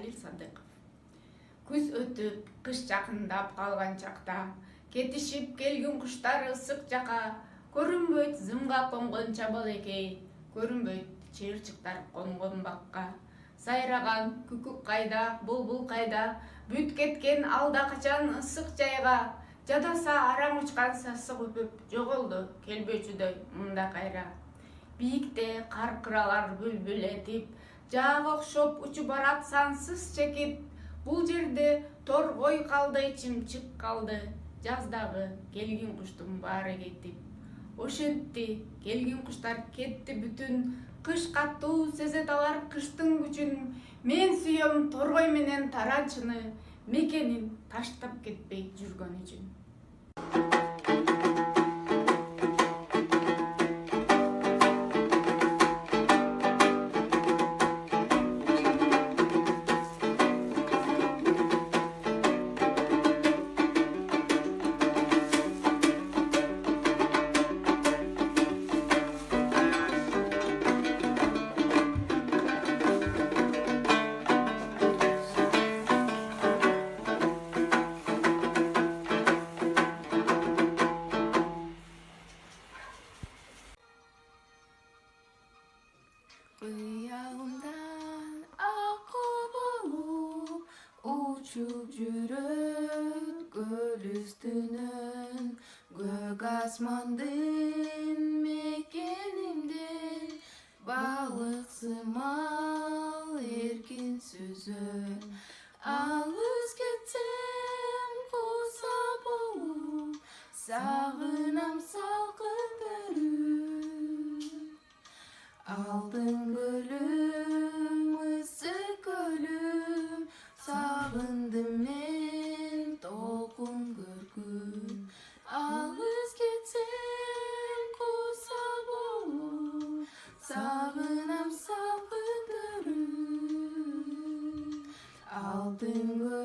Халил Садыков. Күз өтүп, кыш жакындап калган чакта кетишип келген куштар ысык жака көрүнбөйт зымга конгон чабалекей, көрүнбөйт чыйырчыктар конгон бакка. Сайраган күкүк кайда, булбул кайда, бүт кеткен алда качан ысык жайга. Жадаса араң учкан сасык үпүп, жоголду келбөчүдөй мында кайра. Бийикте каркыралар бүлбүл этип, жаага окшоп учуп барат сансыз чекип. Бул жерде торгой калды, чымчык калды, жаздагы келген куштун баары кетип. Ошентти келген куштар кетти бүтүн, кыш катуу сезет алар кыштын күчүн. Мен сүйөм торгой менен таранчыны, мекенин таштап кетпей жүргөн үчүн. Kıyağımdan akıp olup uçup жүрөт göl üstünün, gök asmandın mekenimden, balık sımal erkin süzün. Alız getsem kusa bolup, sağınam salkın bölüm. Aldın gölüm, ısık gölüm, sağındım men dolkun görgüm. Alız getsem kusa bolup, sağınam salkın bölüm. Aldın gölüm,